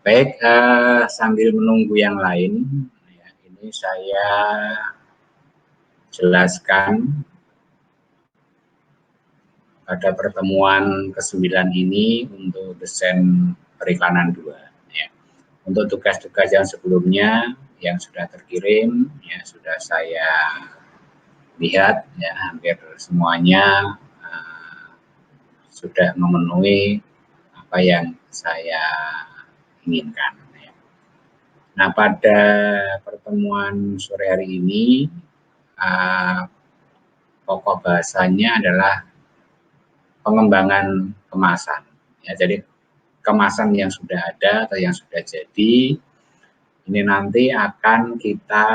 Baik, sambil menunggu yang lain, ya, ini saya jelaskan pada pertemuan ke-9 ini untuk desain periklanan 2. Ya. Untuk tugas-tugas yang sebelumnya yang sudah terkirim, ya sudah saya lihat, ya hampir semuanya sudah memenuhi apa yang saya inginkan. Nah, pada pertemuan sore hari ini, pokok bahasanya adalah pengembangan kemasan. Ya, jadi kemasan yang sudah ada atau yang sudah jadi, ini nanti akan kita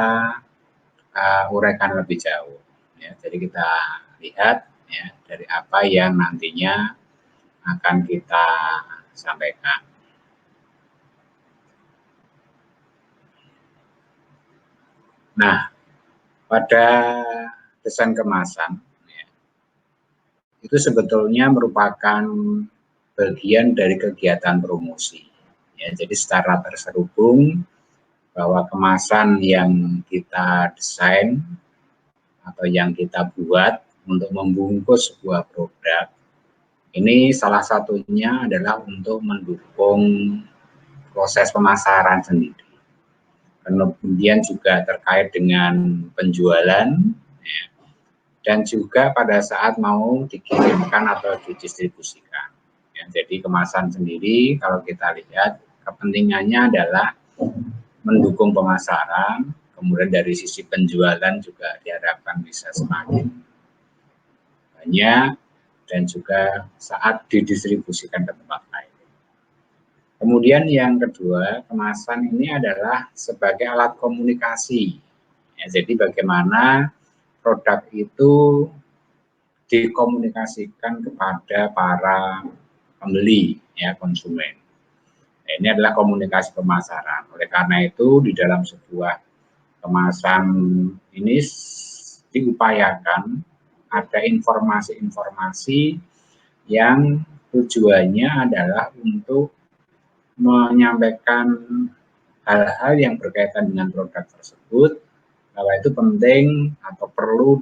uraikan lebih jauh. Ya, jadi kita lihat ya dari apa yang nantinya akan kita sampaikan. Nah, pada desain kemasan, ya, itu sebetulnya merupakan bagian dari kegiatan promosi. Ya, jadi secara terselubung bahwa kemasan yang kita desain atau yang kita buat untuk membungkus sebuah produk, ini salah satunya adalah untuk mendukung proses pemasaran sendiri. Kemudian juga terkait dengan penjualan, ya, dan juga pada saat mau dikirimkan atau didistribusikan. Ya, jadi kemasan sendiri kalau kita lihat kepentingannya adalah mendukung pemasaran, kemudian dari sisi penjualan juga diharapkan bisa semakin banyak dan juga saat didistribusikan ke tempat lain. Kemudian yang kedua, kemasan ini adalah sebagai alat komunikasi. Ya, jadi bagaimana produk itu dikomunikasikan kepada para pembeli, ya konsumen. Nah, ini adalah komunikasi pemasaran. Oleh karena itu di dalam sebuah kemasan ini diupayakan ada informasi-informasi yang tujuannya adalah untuk menyampaikan hal-hal yang berkaitan dengan produk tersebut, bahwa itu penting atau perlu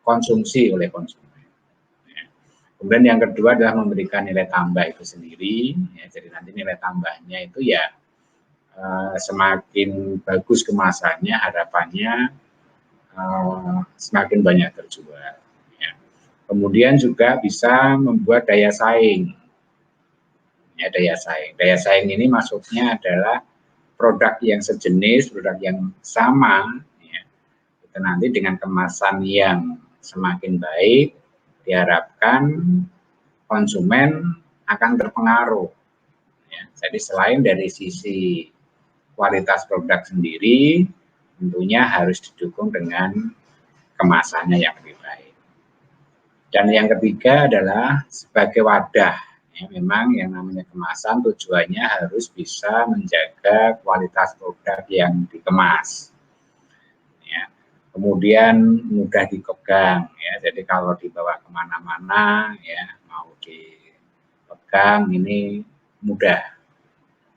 dikonsumsi oleh konsumen. Ya. Kemudian yang kedua adalah memberikan nilai tambah itu sendiri. Ya, jadi nanti nilai tambahnya itu ya semakin bagus kemasannya, harapannya semakin banyak terjual. Ya. Kemudian juga bisa membuat daya saing. Ya, daya saing. Daya saing ini maksudnya adalah produk yang sejenis, produk yang sama, ya, itu nanti dengan kemasan yang semakin baik, diharapkan konsumen akan terpengaruh. Ya, jadi selain dari sisi kualitas produk sendiri, tentunya harus didukung dengan kemasannya yang lebih baik. Dan yang ketiga adalah sebagai wadah. Ya, memang yang namanya kemasan tujuannya harus bisa menjaga kualitas produk yang dikemas. Ya. Kemudian mudah dipegang, ya. Jadi kalau dibawa kemana-mana, ya mau dipegang ini mudah.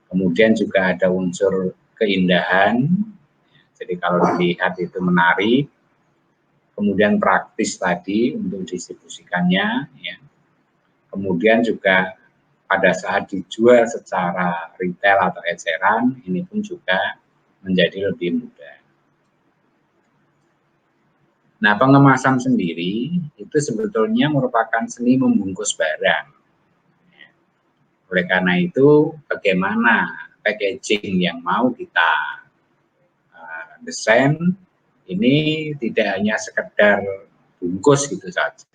Kemudian juga ada unsur keindahan. Jadi kalau dilihat itu menarik. Kemudian praktis tadi untuk distribusikannya, ya. Kemudian juga pada saat dijual secara retail atau eceran, ini pun juga menjadi lebih mudah. Nah, pengemasan sendiri itu sebetulnya merupakan seni membungkus barang. Oleh karena itu, bagaimana packaging yang mau kita desain ini tidak hanya sekedar bungkus gitu saja.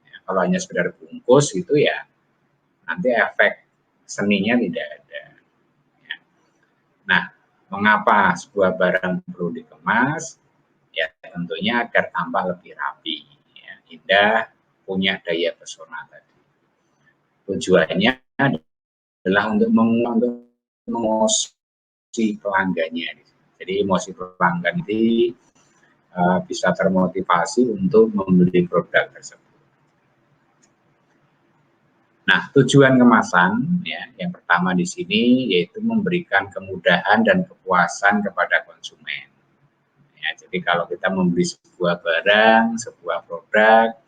Ya, kalau hanya sekedar bungkus itu ya nanti efek seninya tidak ada. Ya. Nah, mengapa sebuah barang perlu dikemas? Ya tentunya agar tampak lebih rapi, ya, indah, punya daya pesona tadi. Tujuannya adalah untuk mengemosi pelanggannya. Jadi emosi pelanggan ini bisa termotivasi untuk membeli produk tersebut. Nah, tujuan kemasan ya, yang pertama di sini yaitu memberikan kemudahan dan kepuasan kepada konsumen. Ya, jadi kalau kita membeli sebuah barang, sebuah produk,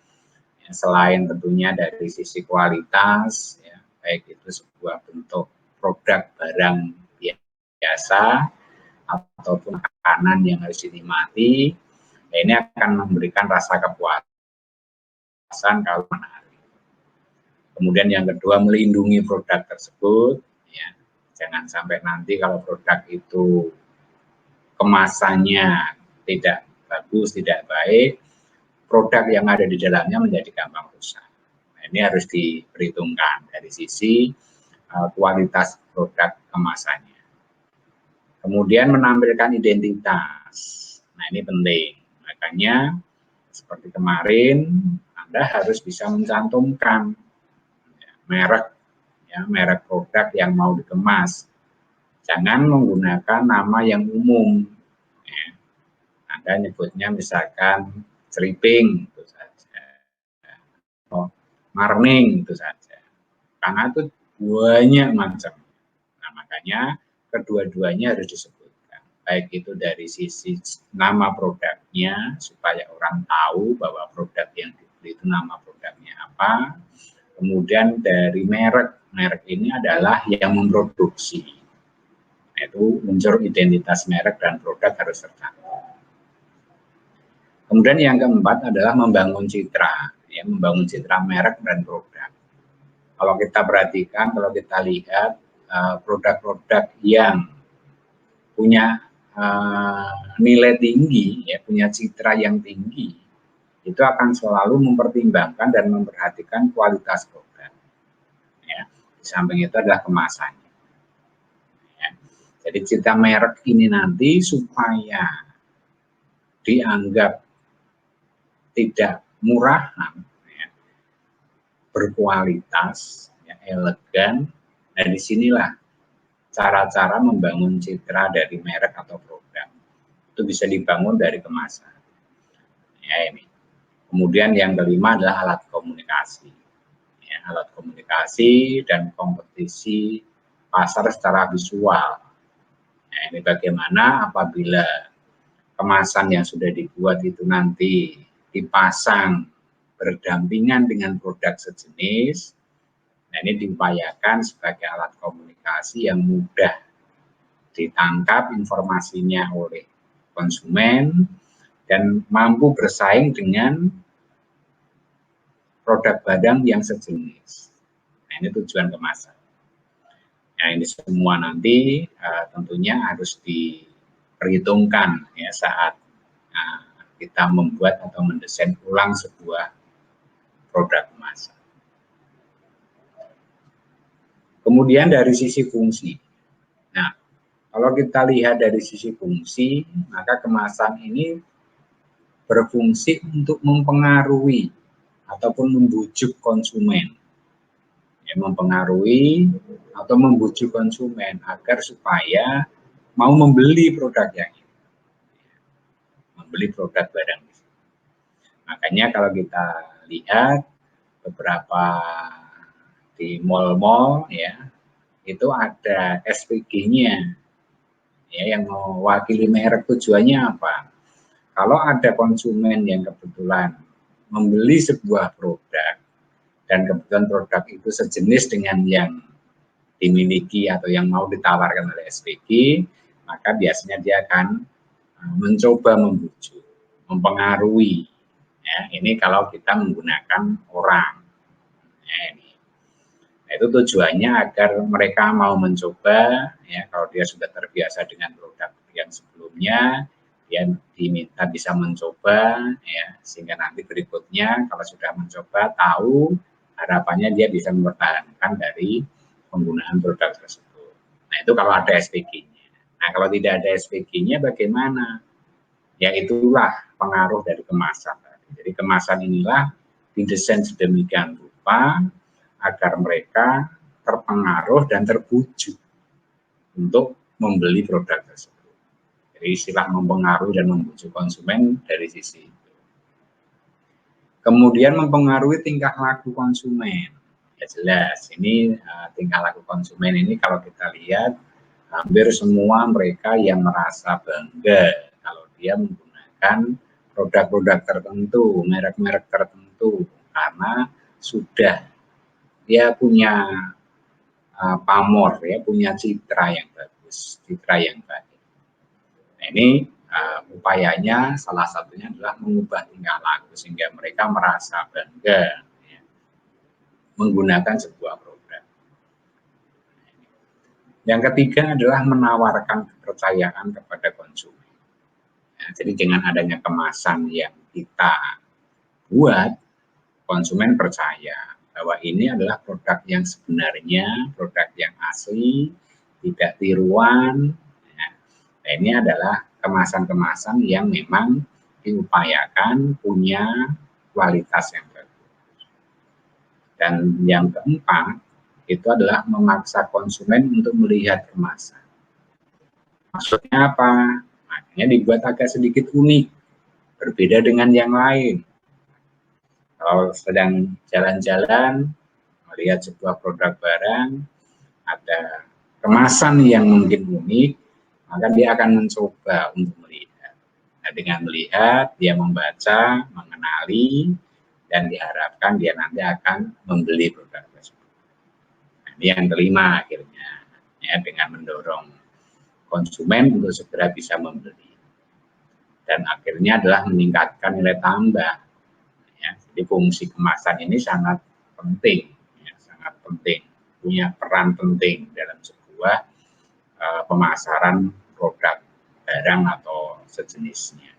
ya, selain tentunya dari sisi kualitas, ya, baik itu sebuah bentuk produk barang biasa ataupun makanan yang harus dinikmati, ya, ini akan memberikan rasa kepuasan kalau menarik. Kemudian yang kedua, melindungi produk tersebut, ya, jangan sampai nanti kalau produk itu kemasannya tidak bagus, tidak baik, produk yang ada di dalamnya menjadi gampang rusak. Nah, ini harus diperhitungkan dari sisi kualitas produk kemasannya. Kemudian menampilkan identitas. Nah, ini penting. Makanya seperti kemarin, Anda harus bisa mencantumkan merek, ya, merek produk yang mau dikemas. Jangan menggunakan nama yang umum. Ya. Anda nyebutnya misalkan Ceriping, itu saja. Oh, Marning, itu saja. Karena itu banyak macam. Nah, makanya kedua-duanya harus disebutkan. Baik itu dari sisi nama produknya, supaya orang tahu bahwa produk yang dibeli itu nama produknya apa. Kemudian dari merek ini adalah yang memproduksi. Itu unsur identitas merek dan produk harus tercantum. Kemudian yang keempat adalah membangun citra, ya, membangun citra merek dan produk. Kalau kita perhatikan, kalau kita lihat produk-produk yang punya nilai tinggi, ya, punya citra yang tinggi, itu akan selalu mempertimbangkan dan memperhatikan kualitas produk. Ya. Di samping itu adalah kemasannya. Ya. Jadi citra merek ini nanti supaya dianggap tidak murahan, ya, berkualitas, ya, elegan. Nah, disinilah cara-cara membangun citra dari merek atau produk. Itu bisa dibangun dari kemasan. Ya, ini. Kemudian yang kelima adalah alat komunikasi. Ya, alat komunikasi dan kompetisi pasar secara visual. Nah, ini bagaimana apabila kemasan yang sudah dibuat itu nanti dipasang berdampingan dengan produk sejenis. Nah, ini diupayakan sebagai alat komunikasi yang mudah ditangkap informasinya oleh konsumen dan mampu bersaing dengan produk barang yang sejenis. Nah, ini tujuan kemasan. Nah, ini semua nanti tentunya harus diperhitungkan, ya, saat kita membuat atau mendesain ulang sebuah produk kemasan. Kemudian dari sisi fungsi. Nah, kalau kita lihat dari sisi fungsi, maka kemasan ini berfungsi untuk mempengaruhi ataupun membujuk konsumen. Ya, mempengaruhi atau membujuk konsumen agar supaya mau membeli produk yang ini. Membeli produk barang ini. Makanya kalau kita lihat beberapa di mal-mal, ya, itu ada SPG-nya, ya, yang mewakili merek. Tujuannya apa? Kalau ada konsumen yang kebetulan membeli sebuah produk dan kebetulan produk itu sejenis dengan yang dimiliki atau yang mau ditawarkan oleh SPG, maka biasanya dia akan mencoba membujuk, mempengaruhi. Ya, ini kalau kita menggunakan orang. Ya, ini. Nah, itu tujuannya agar mereka mau mencoba, ya, kalau dia sudah terbiasa dengan produk yang sebelumnya, dia diminta bisa mencoba, ya, sehingga nanti berikutnya kalau sudah mencoba tahu, harapannya dia bisa mempertahankan dari penggunaan produk tersebut. Nah, itu kalau ada SPG-nya. Nah, kalau tidak ada SPG-nya bagaimana? Ya, itulah pengaruh dari kemasan. Jadi kemasan inilah didesain sedemikian rupa agar mereka terpengaruh dan terbujuk untuk membeli produk tersebut. Jadi istilah mempengaruhi dan membujuk konsumen dari sisi itu. Kemudian mempengaruhi tingkah laku konsumen. Ya jelas, ini tingkah laku konsumen ini kalau kita lihat hampir semua mereka yang merasa bangga kalau dia menggunakan produk-produk tertentu, merek-merek tertentu, karena sudah dia punya pamor, ya, punya citra yang bagus, citra yang baik. Nah, ini upayanya salah satunya adalah mengubah tingkah laku sehingga mereka merasa bangga ya, menggunakan sebuah produk. Yang ketiga adalah menawarkan kepercayaan kepada konsumen. Nah, jadi dengan adanya kemasan yang kita buat, konsumen percaya bahwa ini adalah produk yang sebenarnya, produk yang asli, tidak tiruan. Nah, ini adalah kemasan-kemasan yang memang diupayakan punya kualitas yang bagus. Dan yang keempat, itu adalah memaksa konsumen untuk melihat kemasan. Maksudnya apa? Makanya dibuat agak sedikit unik, berbeda dengan yang lain. Kalau sedang jalan-jalan, melihat sebuah produk barang, ada kemasan yang mungkin unik, maka dia akan mencoba untuk melihat. Nah, dengan melihat, dia membaca, mengenali, dan diharapkan dia nanti akan membeli produk tersebut. Nah, ini yang kelima akhirnya, ya, dengan mendorong konsumen untuk segera bisa membeli. Dan akhirnya adalah meningkatkan nilai tambah. Ya, jadi fungsi kemasan ini sangat penting, ya, sangat penting, punya peran penting dalam sebuah pemasaran produk barang atau sejenisnya.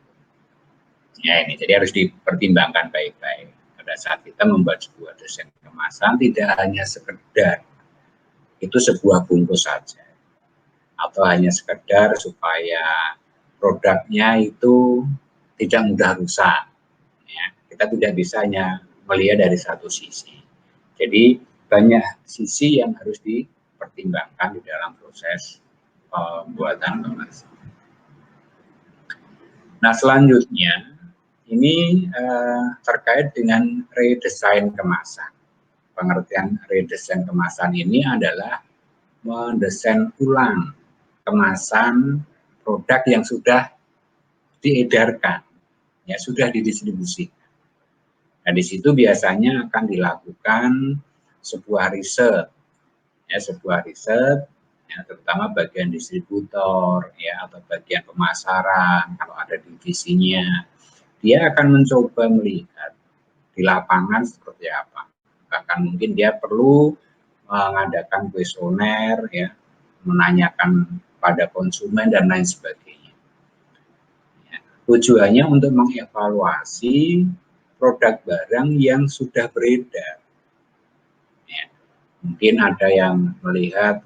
Ya, ini jadi harus dipertimbangkan baik-baik pada saat kita membuat sebuah desain kemasan, tidak hanya sekedar itu sebuah bungkus saja atau hanya sekedar supaya produknya itu tidak mudah rusak. Ya, kita tidak bisa hanya melihat dari satu sisi. Jadi banyak sisi yang harus dipertimbangkan di dalam proses pembuatan kemasan. Nah, selanjutnya ini terkait dengan redesain kemasan. Pengertian redesain kemasan ini adalah mendesain ulang kemasan produk yang sudah diedarkan, ya, sudah didistribusikan. Nah, di situ biasanya akan dilakukan sebuah riset, ya, ya, terutama bagian distributor, ya, atau bagian pemasaran, kalau ada divisinya, dia akan mencoba melihat di lapangan seperti apa. Bahkan mungkin dia perlu mengadakan kuesioner, ya, menanyakan pada konsumen dan lain sebagainya. Ya, tujuannya untuk mengevaluasi produk barang yang sudah beredar. Ya, mungkin ada yang melihat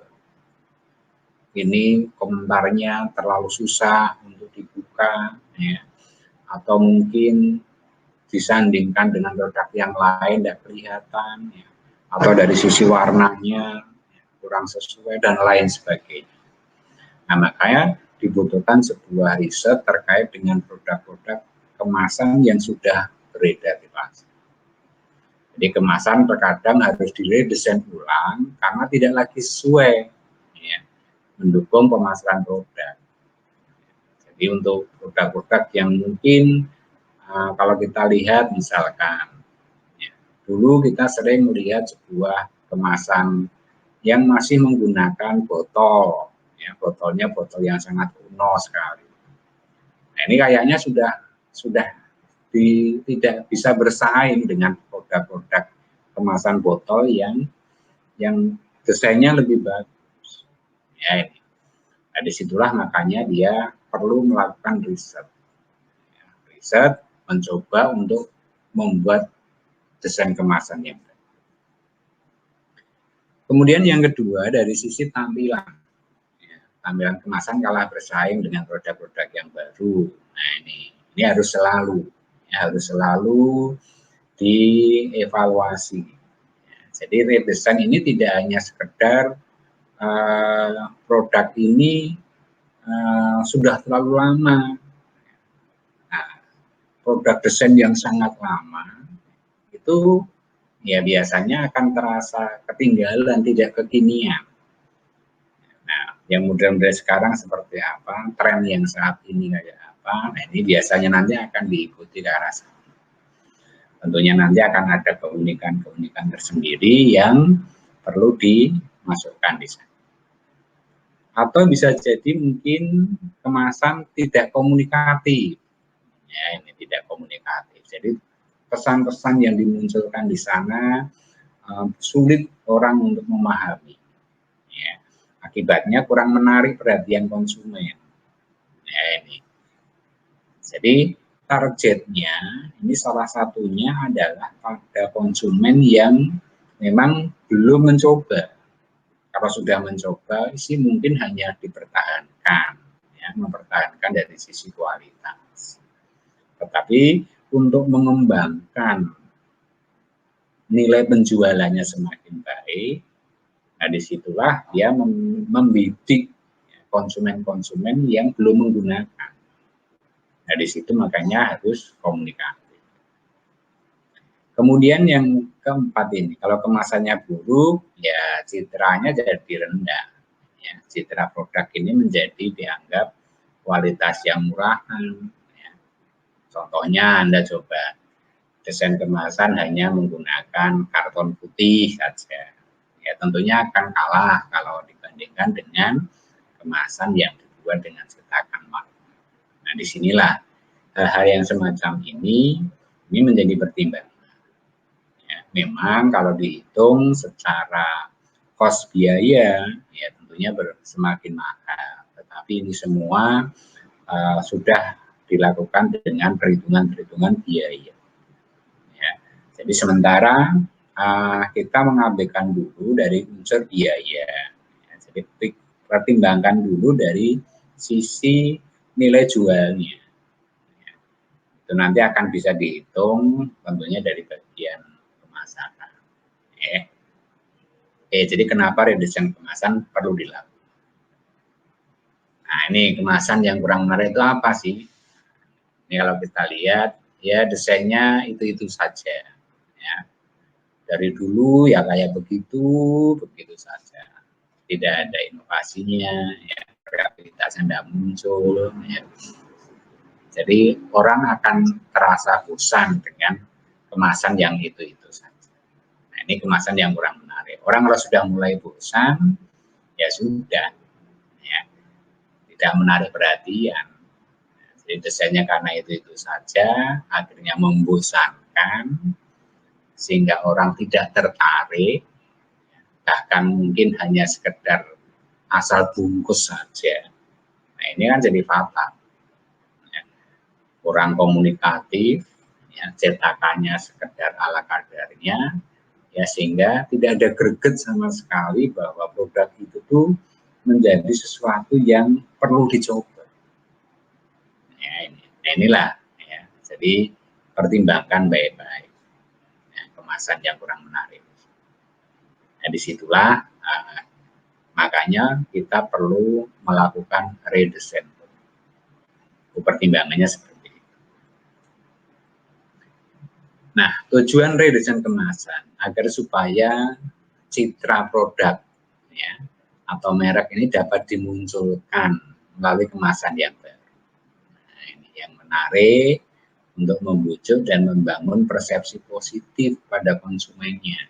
ini komentarnya terlalu susah untuk dibuka, ya, atau mungkin disandingkan dengan produk yang lain tidak kelihatan, ya, atau dari sisi warnanya ya, kurang sesuai dan lain sebagainya. Nah, makanya dibutuhkan sebuah riset terkait dengan produk-produk kemasan yang sudah beredar di pasar. Jadi kemasan terkadang harus diredesain ulang karena tidak lagi sesuai, ya, mendukung pemasaran produk. Jadi untuk produk-produk yang mungkin kalau kita lihat misalkan, ya, dulu kita sering melihat sebuah kemasan yang masih menggunakan botol, ya, botolnya botol yang sangat kuno sekali. Nah, ini kayaknya sudah tidak bisa bersaing dengan produk-produk kemasan botol yang desainnya lebih bagus. Ya, ini. Nah, disitulah makanya dia perlu melakukan riset. Ya, riset mencoba untuk membuat desain kemasan yang baik. Kemudian yang kedua dari sisi tampilan. Ya, tampilan kemasan kalah bersaing dengan produk-produk yang baru. Nah, ini harus selalu dievaluasi. Ya, jadi redesign ini tidak hanya sekedar produk ini sudah terlalu lama. Nah, produk desain yang sangat lama itu ya biasanya akan terasa ketinggalan, tidak kekinian. Nah, yang model-model sekarang seperti apa, tren yang saat ini kayak apa, nah ini biasanya nanti akan diikuti ke arah sana. Tentunya nanti akan ada keunikan-keunikan tersendiri yang perlu dimasukkan di sana. Atau bisa jadi mungkin kemasan tidak komunikatif. Ya, ini tidak komunikatif. Jadi pesan-pesan yang dimunculkan di sana sulit orang untuk memahami. Ya. Akibatnya kurang menarik perhatian konsumen. Ya, ini. Jadi targetnya ini salah satunya adalah pada konsumen yang memang belum mencoba. Kalau sudah mencoba sih mungkin hanya dipertahankan, ya, mempertahankan dari sisi kualitas. Tetapi untuk mengembangkan nilai penjualannya semakin baik, nah disitulah dia membidik konsumen-konsumen yang belum menggunakan. Nah di situ makanya harus komunikasi. Kemudian yang keempat ini, kalau kemasannya buruk, ya citranya jadi rendah. Ya, citra produk ini menjadi dianggap kualitas yang murahan. Ya. Contohnya Anda coba desain kemasan hanya menggunakan karton putih saja. Ya tentunya akan kalah kalau dibandingkan dengan kemasan yang dibuat dengan cetakan warna. Nah disinilah hal-hal yang semacam ini menjadi pertimbangan. Ya, memang kalau dihitung secara kos biaya, ya tentunya semakin mahal. Tetapi ini semua sudah dilakukan dengan perhitungan-perhitungan biaya. Ya. Jadi sementara kita mengabaikan dulu dari unsur biaya. Ya, jadi pertimbangkan dulu dari sisi nilai jualnya. Ya. Itu nanti akan bisa dihitung tentunya dari bagian pemasaran. Jadi kenapa redesign kemasan perlu dilakukan? Nah ini kemasan yang kurang menarik itu apa sih? Ini kalau kita lihat ya desainnya itu saja. Ya. Dari dulu ya kayak begitu saja. Tidak ada inovasinya, ya, kreativitasnya tidak muncul. Ya. Jadi orang akan terasa bosan dengan kemasan yang itu saja. Nah ini kemasan yang kurang menarik. Orang kalau sudah mulai bosan, ya sudah, ya, tidak menarik perhatian. Jadi desainnya karena itu saja, akhirnya membosankan, sehingga orang tidak tertarik, bahkan mungkin hanya sekedar asal bungkus saja. Nah ini kan jadi fatal. Ya. Kurang komunikatif, ya, cetakannya sekedar ala kadarnya, ya sehingga tidak ada greget sama sekali bahwa produk itu tuh menjadi sesuatu yang perlu dicoba. Ya, inilah, ya. Jadi pertimbangkan baik-baik ya, kemasan yang kurang menarik. Nah, disitulah makanya kita perlu melakukan redesign. Pertimbangannya seperti itu. Nah, tujuan redesign kemasan agar supaya citra produk ya, atau merek ini dapat dimunculkan melalui kemasan yang baru. Nah, ini yang menarik untuk membujuk dan membangun persepsi positif pada konsumennya.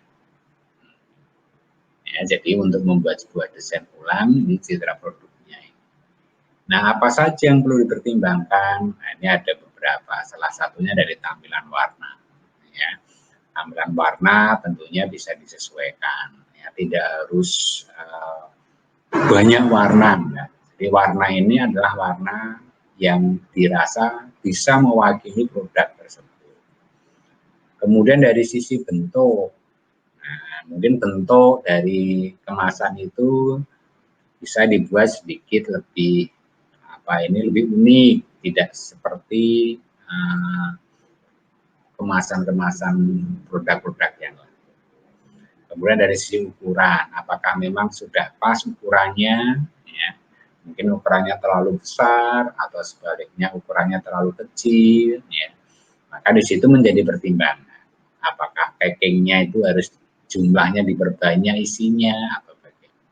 Ya, jadi untuk membuat sebuah desain ulang ini citra produknya. Nah, apa saja yang perlu dipertimbangkan? Nah, ini ada beberapa. Salah satunya dari tampilan warna. Ya, tampilan warna tentunya bisa disesuaikan. Ya, tidak harus banyak warna. Ya. Jadi warna ini adalah warna yang dirasa bisa mewakili produk tersebut. Kemudian dari sisi bentuk. Nah, mungkin bentuk dari kemasan itu bisa dibuat sedikit lebih lebih unik, tidak seperti kemasan-kemasan produk-produk yang lain. Kemudian dari sisi ukuran, apakah memang sudah pas ukurannya, ya, mungkin ukurannya terlalu besar atau sebaliknya ukurannya terlalu kecil, ya. Maka di situ menjadi pertimbangan, apakah packingnya itu harus jumlahnya diperbanyak, isinya apa bagaimana.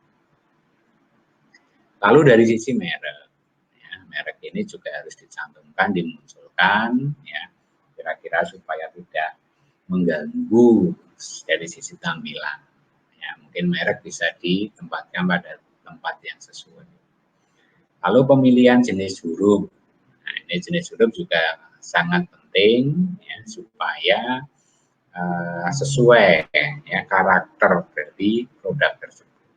Lalu dari sisi merek, ya, merek ini juga harus dicantumkan, dimunculkan, ya, kira-kira supaya tidak mengganggu dari sisi tampilan. Ya, mungkin merek bisa ditempatkan pada tempat yang sesuai. Lalu pemilihan jenis huruf. Nah, ini jenis huruf juga sangat penting ya, supaya sesuai ya karakter dari produk tersebut.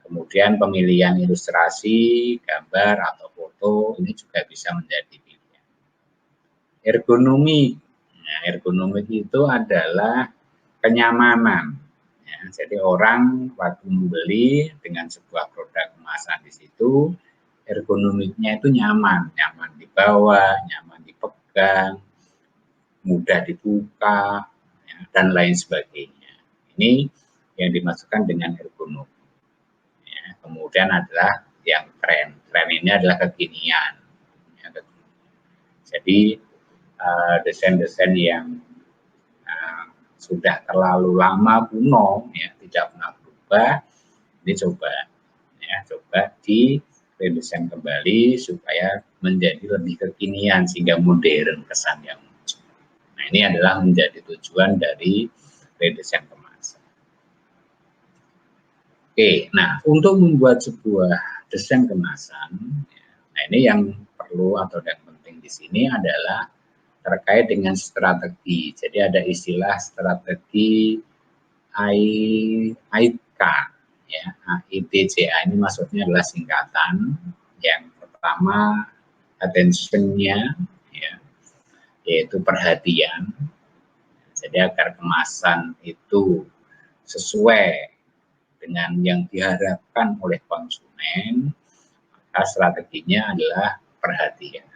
Kemudian pemilihan ilustrasi, gambar atau foto ini juga bisa menjadi pilihan. Ergonomi. Nah, ergonomi itu adalah kenyamanan. Ya, jadi orang waktu membeli dengan sebuah produk kemasan di situ, ergonomiknya itu nyaman, nyaman dibawa, nyaman dipegang, mudah dibuka, ya, dan lain sebagainya. Ini yang dimaksudkan dengan ergonomi. Ya, kemudian adalah yang tren. Tren ini adalah kekinian. Ya, jadi desain-desain yang sudah terlalu lama kuno, ya, tidak pernah berubah, ini coba di redesign kembali supaya menjadi lebih kekinian sehingga modern kesan yang muncul. Nah, ini adalah menjadi tujuan dari redesign kemasan. Oke, nah untuk membuat sebuah desain kemasan, nah ini yang perlu atau yang penting di sini adalah terkait dengan strategi. Jadi ada istilah strategi AIDK, ya, AIDCA ini maksudnya adalah singkatan. Yang pertama attention-nya, ya, yaitu perhatian. Jadi agar kemasan itu sesuai dengan yang diharapkan oleh konsumen, maka strateginya adalah perhatian.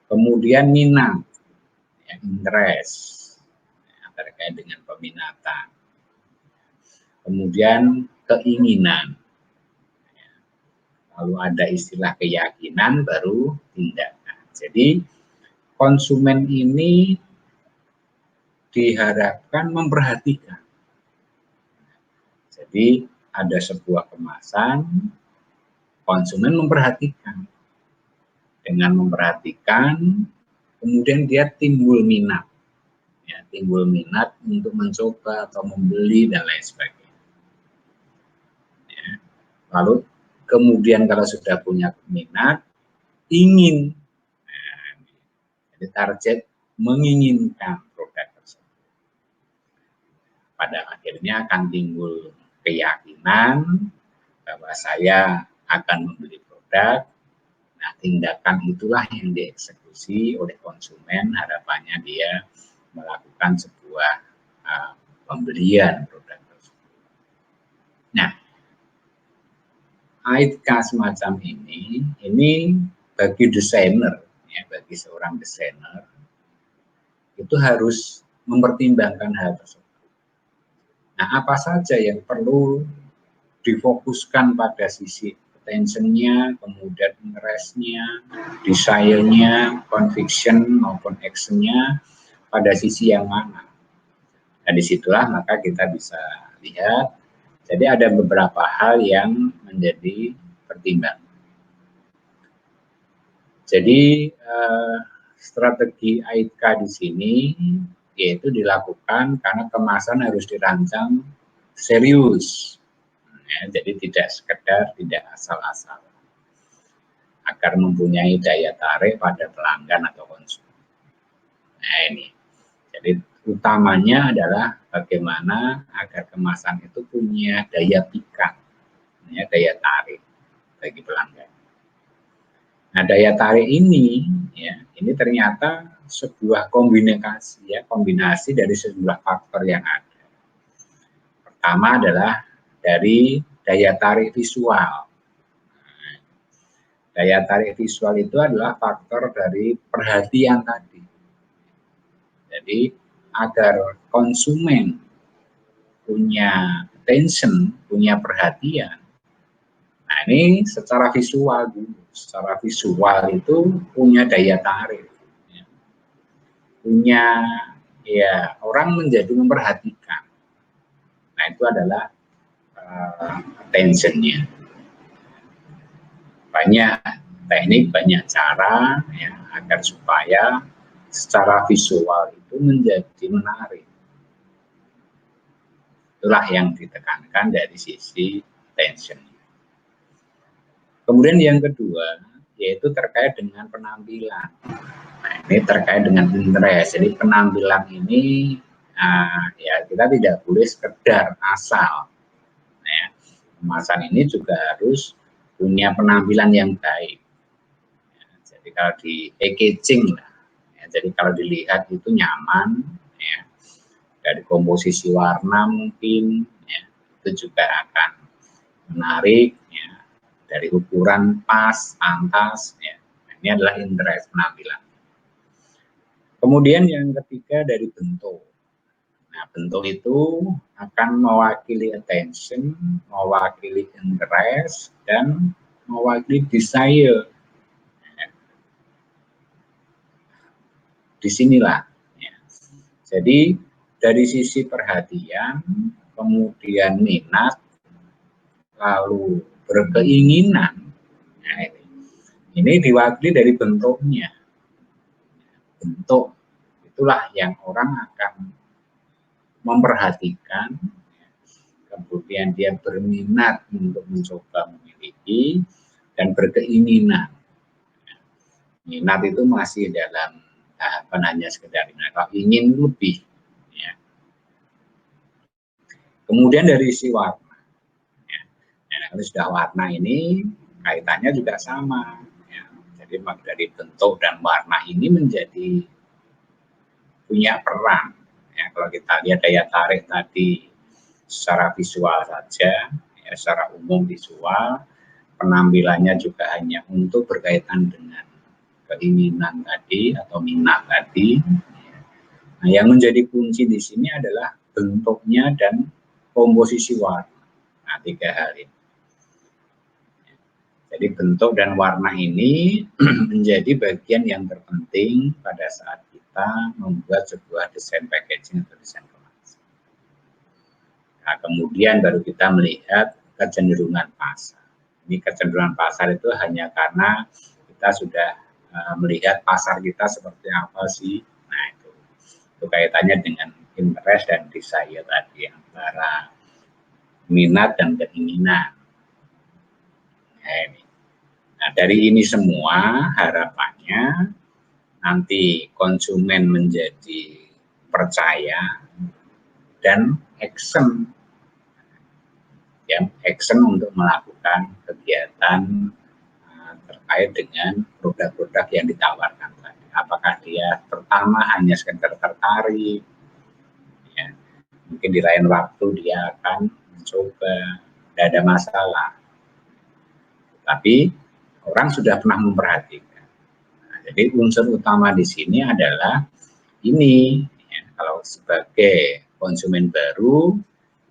Kemudian minat, ya, interest, ya, terkait dengan peminatan. Kemudian keinginan, ya. Lalu ada istilah keyakinan, baru tindakan. Jadi konsumen ini diharapkan memperhatikan. Jadi ada sebuah kemasan, konsumen memperhatikan. Dengan memperhatikan, kemudian dia timbul minat. Ya, timbul minat untuk mencoba atau membeli dan lain sebagainya. Ya. Lalu kemudian kalau sudah punya minat, ingin, nah, jadi target menginginkan produk tersebut. Pada akhirnya akan timbul keyakinan bahwa saya akan membeli produk. Nah, tindakan itulah yang dieksekusi oleh konsumen, harapannya dia melakukan sebuah pembelian produk tersebut. Nah, AIDK semacam ini bagi desainer, ya, bagi seorang desainer, itu harus mempertimbangkan hal tersebut. Nah, apa saja yang perlu difokuskan pada sisi attention-nya, kemudian interest-nya, desire-nya, conviction maupun action-nya pada sisi yang mana. Nah, disitulah maka kita bisa lihat, jadi ada beberapa hal yang menjadi pertimbangan. Jadi strategi AIDK di sini yaitu dilakukan karena kemasan harus dirancang serius. Ya, jadi tidak sekedar, tidak asal-asal, agar mempunyai daya tarik pada pelanggan atau konsumen. Nah, ini jadi utamanya adalah bagaimana agar kemasan itu punya daya pikat, ya, daya tarik bagi pelanggan. Nah, daya tarik ini, ya, ini ternyata sebuah kombinasi dari sejumlah faktor yang ada. Pertama adalah dari daya tarik visual. Daya tarik visual itu adalah faktor dari perhatian tadi. Jadi agar konsumen punya attention, punya perhatian. Nah, ini secara visual dulu. Secara visual itu punya daya tarik. Punya ya orang menjadi memperhatikan. Nah itu adalah attention-nya. Banyak teknik, banyak cara ya, agar supaya secara visual itu menjadi menarik. Itulah yang ditekankan dari sisi attention. Kemudian yang kedua yaitu terkait dengan penampilan. Nah ini terkait dengan interest. Jadi penampilan ini ya kita tidak boleh sekedar asal. Ya, kemasan ini juga harus punya penampilan yang baik. Ya, jadi kalau di packaging lah, ya, jadi kalau dilihat itu nyaman, ya, dari komposisi warna mungkin, ya, itu juga akan menarik, ya, dari ukuran pas, pantas, ya. Ini adalah interest penampilan. Kemudian yang ketiga dari bentuk. Nah, bentuk itu akan mewakili attention, mewakili interest, dan mewakili desire. Disinilah. Ya. Jadi dari sisi perhatian, kemudian minat, lalu berkeinginan. Nah, ini diwakili dari bentuknya. Bentuk itulah yang orang akan memperhatikan, kemudian dia berminat untuk mencoba memiliki dan berkeinginan. Minat itu masih dalam tahapan hanya sekedar minat, kalau ingin lebih. Ya. Kemudian dari sisi warna, ya. Nah, kalau sudah warna ini kaitannya juga sama. Ya. Jadi dari bentuk dan warna ini menjadi punya peran. Ya, kalau kita lihat daya tarik tadi secara visual saja, ya, secara umum visual, penampilannya juga hanya untuk berkaitan dengan keinginan tadi atau minat tadi. Nah, yang menjadi kunci di sini adalah bentuknya dan komposisi warna. Nah, tiga hal ini. Jadi bentuk dan warna ini menjadi bagian yang terpenting pada saat kita membuat sebuah desain packaging atau desain kemasan. Nah, kemudian baru kita melihat kecenderungan pasar. Ini kecenderungan pasar itu hanya karena kita sudah melihat pasar kita seperti apa sih. Nah, itu kaitannya dengan interest dan desire tadi, antara minat dan keinginan. Nah, dari ini semua harapannya nanti konsumen menjadi percaya dan action, ya, action untuk melakukan kegiatan terkait dengan produk-produk yang ditawarkan tadi. Apakah dia pertama hanya sekedar tertarik, ya, mungkin di lain waktu dia akan mencoba, tidak ada masalah. Tapi orang sudah pernah memperhatikan. Nah, jadi unsur utama di sini adalah ini. Ya, kalau sebagai konsumen baru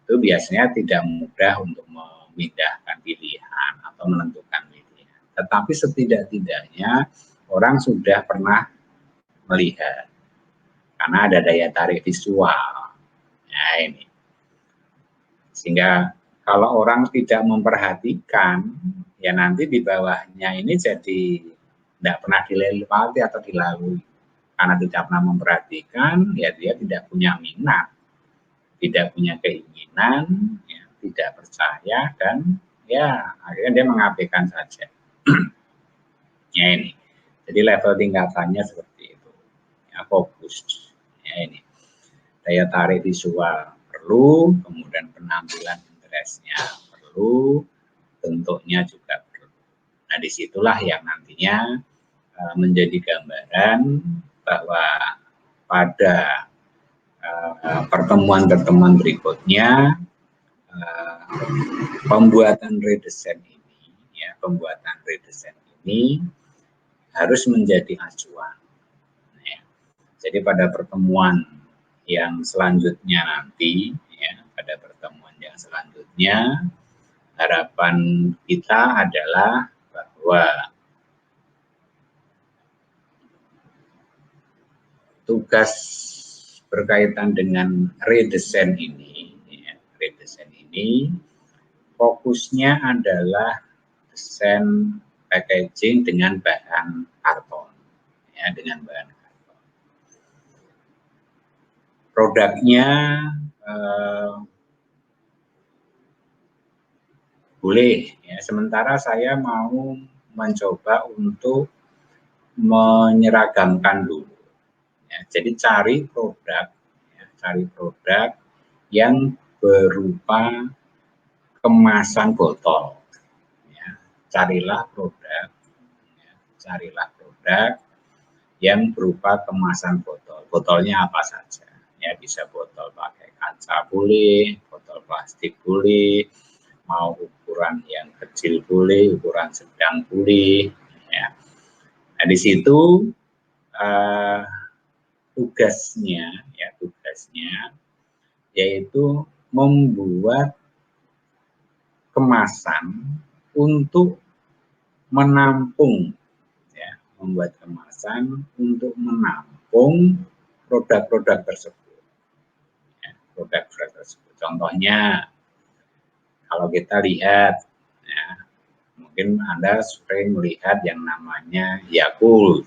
itu biasanya tidak mudah untuk memindahkan pilihan atau menentukan pilihan. Tetapi setidak-tidaknya orang sudah pernah melihat karena ada daya tarik visual. Nah, ini. Sehingga kalau orang tidak memperhatikan, ya nanti di bawahnya ini jadi tidak pernah dilewati atau dilalui. Karena tidak pernah memperhatikan, ya dia tidak punya minat, tidak punya keinginan, ya, tidak percaya, dan ya akhirnya dia mengabaikan saja. Ya ini. Jadi level tingkatannya seperti itu. Ya, fokus. Ya ini. Daya tarik visual perlu, kemudian penampilan interestnya perlu, bentuknya juga perlu. Nah, disitulah yang nantinya menjadi gambaran bahwa pada pertemuan-pertemuan berikutnya pembuatan redesign ini, ya, pembuatan redesign ini harus menjadi acuan. Ya. Jadi pada pertemuan yang selanjutnya nanti, ya, pada pertemuan yang selanjutnya, harapan kita adalah bahwa tugas berkaitan dengan redesign ini, ya, redesign ini fokusnya adalah desain packaging dengan bahan karton, ya, dengan bahan karton. Produknya boleh, ya. Sementara saya mau mencoba untuk menyeragamkan dulu. Ya, jadi cari produk yang berupa kemasan botol. Ya, carilah produk yang berupa kemasan botol. Botolnya apa saja? Ya, bisa botol pakai kaca boleh, botol plastik boleh, mau ukuran yang kecil boleh, ukuran sedang boleh. Ya. Nah, di situ tugasnya yaitu membuat kemasan untuk menampung, ya, produk-produk tersebut. Ya, produk-produk tersebut. Contohnya, kalau kita lihat, ya, mungkin Anda sering melihat yang namanya Yakult.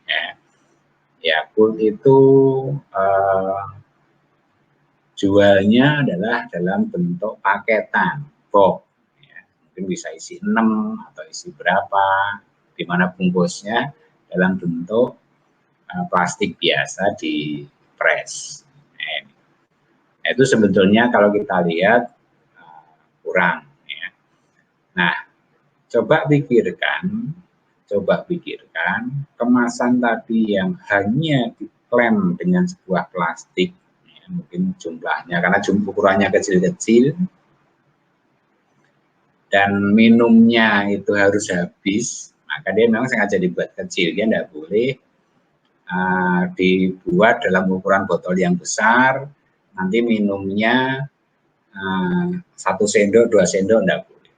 Ya. Yakult itu jualnya adalah dalam bentuk paketan, box. Ya, mungkin bisa isi 6 atau isi berapa, di mana bungkusnya dalam bentuk plastik biasa di press. Nah, itu sebetulnya kalau kita lihat kurang. Ya. Nah, coba pikirkan kemasan tadi yang hanya diklem dengan sebuah plastik, ya, mungkin jumlahnya karena ukurannya kecil-kecil dan minumnya itu harus habis, maka dia memang sengaja dibuat kecil. Dia tidak boleh dibuat dalam ukuran botol yang besar, nanti minumnya 1 sendok 2 sendok tidak boleh.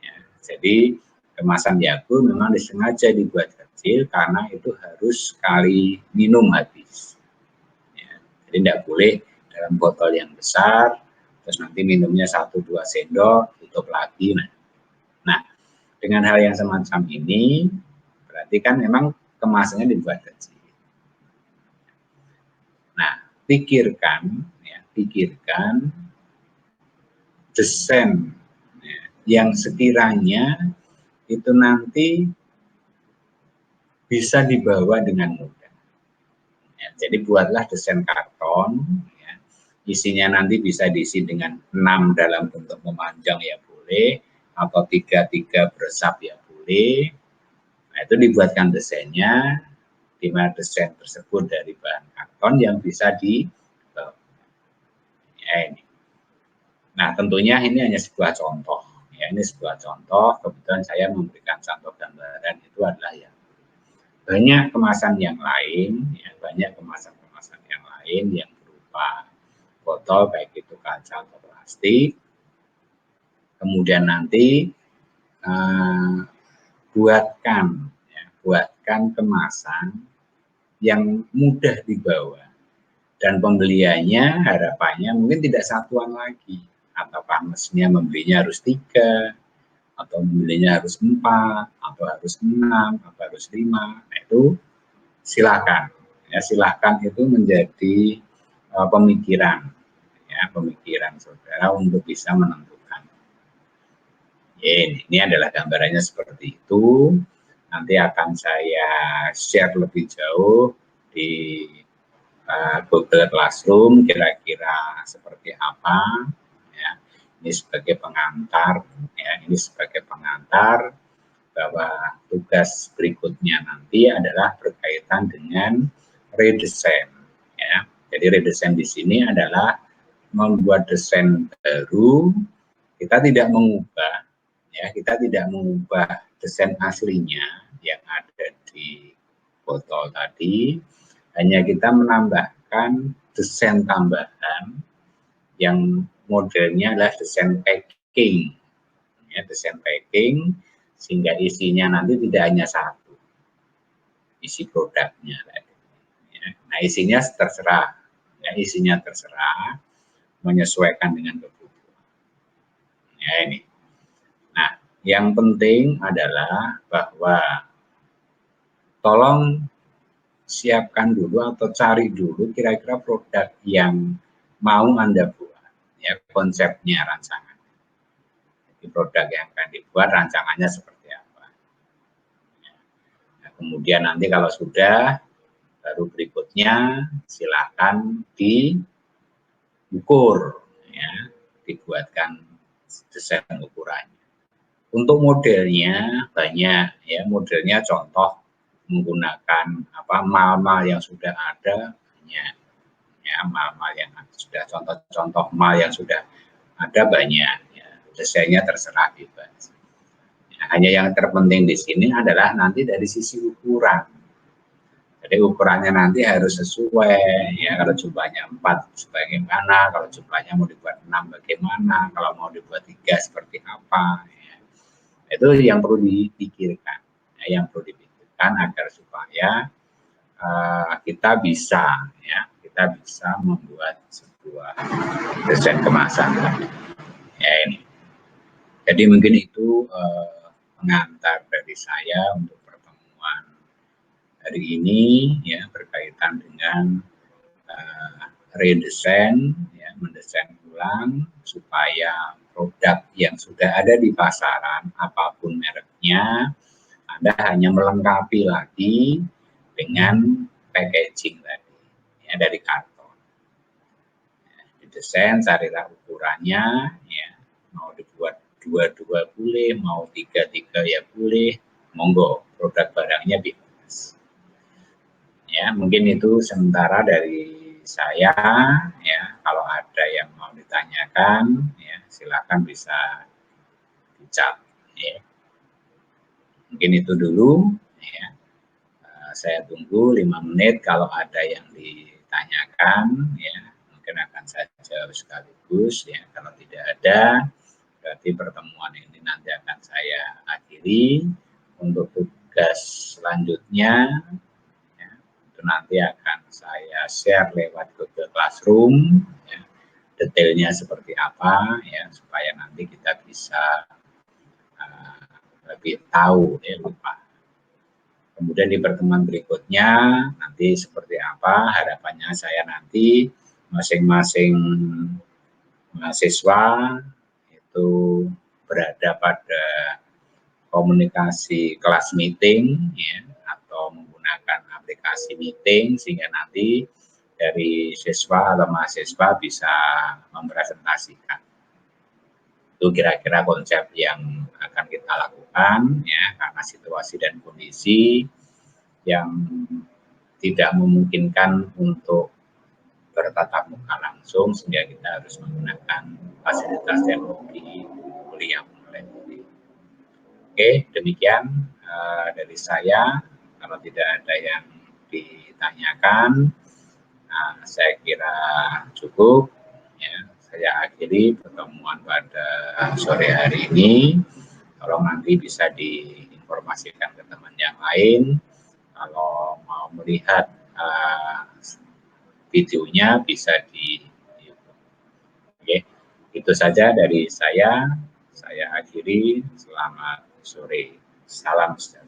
Ya, jadi kemasan Yakult memang disengaja dibuat kecil karena itu harus sekali minum habis. Ya, jadi tidak boleh dalam botol yang besar, terus nanti minumnya 1-2 sendok, tutup lagi. Nah, dengan hal yang semacam ini, berarti kan memang kemasannya dibuat kecil. Nah, pikirkan desain yang sekiranya itu nanti bisa dibawa dengan mudah. Ya, jadi buatlah desain karton, ya, isinya nanti bisa diisi dengan 6 dalam bentuk memanjang ya boleh, atau 3 beresap ya boleh. Nah, itu dibuatkan desainnya, di mana desain tersebut dari bahan karton yang bisa dibawa. Ya, ini. Nah, tentunya ini hanya sebuah contoh. Ya, ini sebuah contoh, kebetulan saya memberikan contoh gambaran itu adalah yang banyak kemasan yang lain, ya, yang berupa botol, baik itu kaca atau plastik. Kemudian nanti buatkan kemasan yang mudah dibawa dan pembeliannya harapannya mungkin tidak satuan lagi, atau mestinya membelinya harus 3, atau membelinya harus 4, atau harus 6, atau harus 5. Nah, itu silakan, ya, silakan itu menjadi pemikiran saudara untuk bisa menentukan. Ini adalah gambarannya seperti itu. Nanti akan saya share lebih jauh di Google Classroom kira-kira seperti apa. Ya, ini sebagai pengantar, bahwa tugas berikutnya nanti adalah berkaitan dengan redesign. Ya, jadi redesign di sini adalah membuat desain baru. Kita tidak mengubah desain aslinya yang ada di botol tadi, hanya kita menambahkan desain tambahan yang modelnya adalah desain packing, ya, desain packing, sehingga isinya nanti tidak hanya satu, isi produknya. Ya. Nah, isinya terserah, Ya, isinya terserah, menyesuaikan dengan kebutuhan. Ya, ini. Nah, yang penting adalah bahwa tolong siapkan dulu atau cari dulu kira-kira produk yang mau Anda buat, ya, konsepnya, rancangan. Jadi produk yang akan dibuat, rancangannya seperti apa. Nah, kemudian nanti kalau sudah, baru berikutnya silakan diukur, ya, dibuatkan desain ukurannya. Untuk modelnya banyak, ya, modelnya contoh menggunakan mal-mal yang sudah ada, banyak, ya, mal-mal yang sudah, contoh-contoh mal yang sudah ada banyak, ya, desainnya terserah bebas. Ya, hanya yang terpenting di sini adalah nanti dari sisi ukuran. Jadi ukurannya nanti harus sesuai, ya, kalau jumlahnya 4 bagaimana, kalau jumlahnya mau dibuat 6 bagaimana, kalau mau dibuat 3 seperti apa, ya. Itu yang perlu dipikirkan, ya, yang perlu dipikirkan agar supaya kita bisa, ya, kita bisa membuat sebuah desain kemasan. Ya, ini. Jadi mungkin itu pengantar dari saya untuk pertemuan hari ini, ya, berkaitan dengan redesign, ya, mendesain ulang supaya produk yang sudah ada di pasaran apapun mereknya, Anda hanya melengkapi lagi dengan packaging tadi, ya, dari karton. Ya, didesain, carilah ukurannya, ya, mau dibuat 2-2 boleh, mau 3-3 ya boleh, monggo, produk barangnya bebas. Ya, mungkin itu sementara dari saya, ya. Kalau ada yang mau ditanyakan, ya, silakan bisa dicat, ya. Mungkin itu dulu, ya. Saya tunggu 5 menit, kalau ada yang ditanyakan, ya, mungkin akan saya jawab sekaligus, ya. Kalau tidak ada, berarti pertemuan ini nanti akan saya akhiri. Untuk tugas selanjutnya, ya, itu nanti akan saya share lewat Google Classroom, ya, detailnya seperti apa, ya, supaya nanti kita bisa lebih tahu, ya, lupa. Kemudian di pertemuan berikutnya nanti seperti apa harapannya saya nanti masing-masing mahasiswa itu berada pada komunikasi kelas meeting, ya, atau menggunakan aplikasi meeting sehingga nanti dari siswa atau mahasiswa bisa mempresentasikan. Itu kira-kira konsep yang akan kita lakukan, ya, karena situasi dan kondisi yang tidak memungkinkan untuk bertatap muka langsung sehingga kita harus menggunakan fasilitas teknologi kuliah online. Oke, demikian dari saya. Kalau tidak ada yang ditanyakan, saya kira cukup. Ya, saya akhiri pertemuan pada sore hari ini. Kalau nanti bisa diinformasikan ke teman yang lain. Kalau mau melihat videonya bisa di YouTube. Oke, itu saja dari saya. Saya akhiri. Selamat sore. Salam sejahtera.